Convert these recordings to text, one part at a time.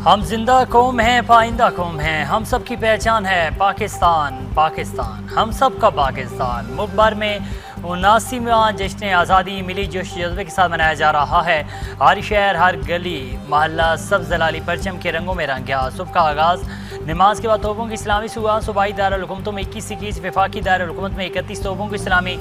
ہم زندہ قوم ہیں، پائندہ قوم ہیں، ہم سب کی پہچان ہے پاکستان، پاکستان ہم سب کا پاکستان۔ ملک بھر میں 79واں جشن آزادی ملی جوش جذبے کے ساتھ منایا جا رہا ہے۔ ہر شہر، ہر گلی محلہ سبز زلالی پرچم کے رنگوں میں رنگ گیا۔ صبح کا آغاز نماز کے بعد توپوں کی اسلامی سے ہوا۔ صوبائی دارالحکومتوں میں 21 وفاقی دارالحکومت میں 31 توپوں کی اسلامی۔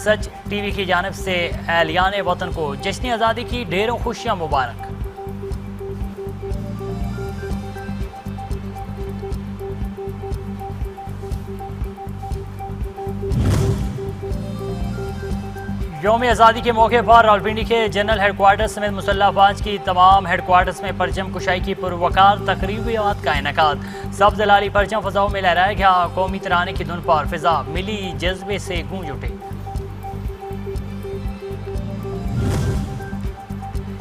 سچ ٹی وی کی جانب سے اہلیان وطن کو جشن آزادی کی ڈھیروں خوشیاں مبارک۔ یوم آزادی کے موقع پر راولپنڈی کے جنرل ہیڈ کوارٹر سمیت مسلح افواج کی تمام ہیڈ کوارٹرز میں پرچم کشائی کی پروقار تقریبات کا انعقاد۔ سبز زلالی پرچم فضاؤں میں لہرایا گیا۔ قومی ترانے کی دھن پر فضا ملی جذبے سے گونج اٹھے۔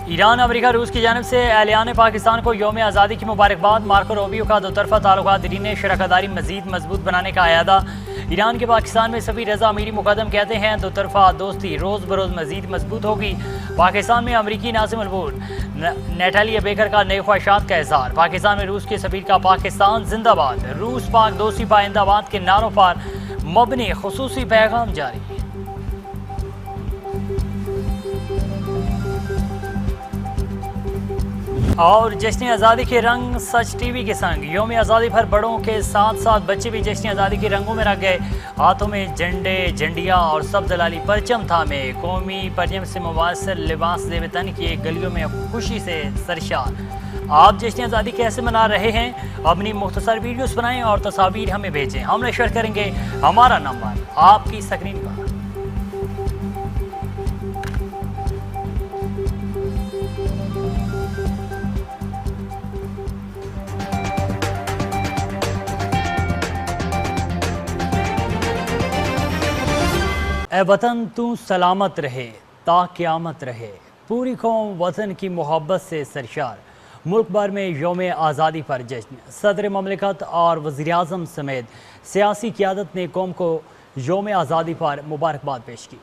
ایران امریکہ روس کی جانب سے اہلیان پاکستان کو یوم آزادی کی مبارکباد۔ مارکو روبیو کا دو طرفہ تعلقات نے شراکت داری مزید مضبوط بنانے کا اعادہ۔ ایران کے پاکستان میں سفیر رضا امیری مقدم کہتے ہیں دو طرفہ دوستی روز بروز مزید مضبوط ہوگی۔ پاکستان میں امریکی ناظم البور نیٹالیا بیکر کا نئے خواہشات کا اظہار۔ پاکستان میں روس کے سفیر کا پاکستان زندہ باد، روس پاک دوستی پائندہ باد کے نعروں پر مبنی خصوصی پیغام جاری۔ اور جشن آزادی کے رنگ سچ ٹی وی کے سنگ یوم آزادی پر بڑوں کے ساتھ ساتھ بچے بھی جشن آزادی کے رنگوں میں رنگ گئے۔ ہاتھوں میں جھنڈے، جھنڈیاں اور سبز زلالی پرچم تھامے قومی پرچم سے مواصل لباس زیب تن کیے گلیوں میں خوشی سے سرشار۔ آپ جشن آزادی کیسے منا رہے ہیں؟ اپنی مختصر ویڈیوز بنائیں اور تصاویر ہمیں بھیجیں، ہم نشر کریں گے۔ ہمارا نمبر آپ کی سکرین پر۔ اے وطن تو سلامت رہے تا قیامت رہے، پوری قوم وطن کی محبت سے سرشار۔ ملک بھر میں یوم آزادی پر جشن، صدر مملکت اور وزیر اعظم سمیت سیاسی قیادت نے قوم کو یوم آزادی پر مبارکباد پیش کی۔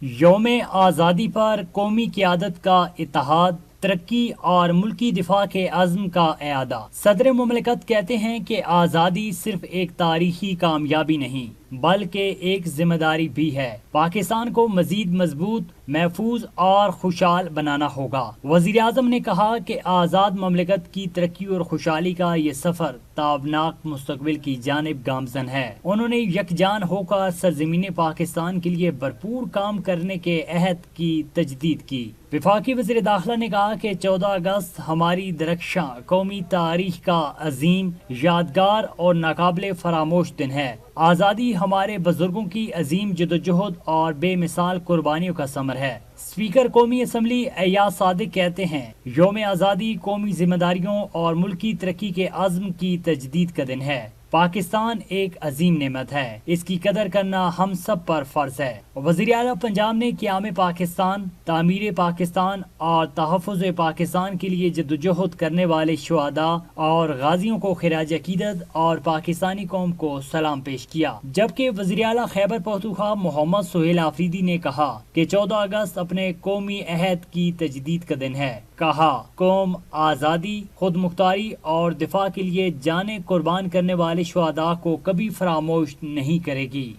یوم آزادی پر قومی قیادت کا اتحاد، ترقی اور ملکی دفاع کے عزم کا اعادہ۔ صدر مملکت کہتے ہیں کہ آزادی صرف ایک تاریخی کامیابی نہیں بلکہ ایک ذمہ داری بھی ہے۔ پاکستان کو مزید مضبوط، محفوظ اور خوشحال بنانا ہوگا۔ وزیر اعظم نے کہا کہ آزاد مملکت کی ترقی اور خوشحالی کا یہ سفر تابناک مستقبل کی جانب گامزن ہے۔ انہوں نے یکجان ہو کر سرزمین پاکستان کے لیے بھرپور کام کرنے کے عہد کی تجدید کی۔ وفاقی وزیر داخلہ نے کہا کہ 14 اگست ہماری درخشاں قومی تاریخ کا عظیم، یادگار اور ناقابل فراموش دن ہے۔ آزادی ہمارے بزرگوں کی عظیم جدوجہد اور بے مثال قربانیوں کا ثمر ہے۔ اسپیکر قومی اسمبلی ایاز صادق کہتے ہیں یوم آزادی قومی ذمہ داریوں اور ملکی ترقی کے عزم کی تجدید کا دن ہے۔ پاکستان ایک عظیم نعمت ہے، اس کی قدر کرنا ہم سب پر فرض ہے۔ وزیر اعلیٰ پنجاب نے قیام پاکستان، تعمیر پاکستان اور تحفظ پاکستان کے لیے جدوجہد کرنے والے شہداء اور غازیوں کو خراج عقیدت اور پاکستانی قوم کو سلام پیش کیا، جبکہ وزیر اعلیٰ خیبر پختونخوا محمد سہیل آفریدی نے کہا کہ 14 اگست اپنے قومی عہد کی تجدید کا دن ہے۔ کہا قوم آزادی، خود مختاری اور دفاع کے لیے جانیں قربان کرنے والے شہداء کو کبھی فراموش نہیں کرے گی۔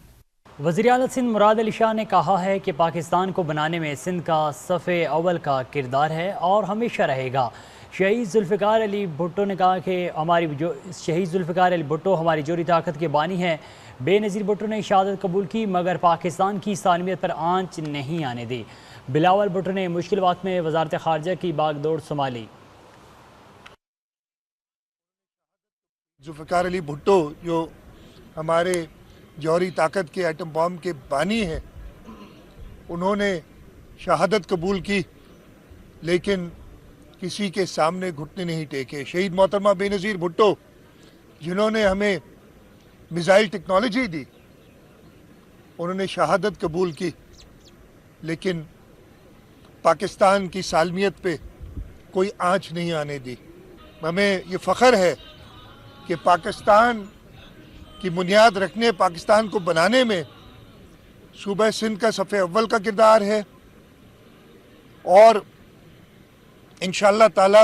وزیر اعلیٰ سندھ مراد علی شاہ نے کہا ہے کہ پاکستان کو بنانے میں سندھ کا صف اول کا کردار ہے اور ہمیشہ رہے گا۔ شہید ذوالفقار علی بھٹو نے کہا کہ شہید ذوالفقار علی بھٹو ہماری جوہری طاقت کے بانی ہیں۔ بے نظیر بھٹو نے شہادت قبول کی مگر پاکستان کی سالمیت پر آنچ نہیں آنے دی۔ بلاول بھٹو نے مشکل وقت میں وزارت خارجہ کی باغ دوڑ سنبھالی۔ ذوالفقار علی بھٹو جو ہمارے جوہری طاقت کے ایٹم بام کے بانی ہیں، انہوں نے شہادت قبول کی لیکن کسی کے سامنے گھٹنے نہیں ٹیکے۔ شہید محترمہ بے نظیر بھٹو جنہوں نے ہمیں میزائل ٹیکنالوجی دی، انہوں نے شہادت قبول کی لیکن پاکستان کی سالمیت پہ کوئی آنچ نہیں آنے دی۔ ہمیں یہ فخر ہے کہ پاکستان کی بنیاد رکھنے، پاکستان کو بنانے میں صوبہ سندھ کا صف اول کا کردار ہے اور انشاءاللہ تعالی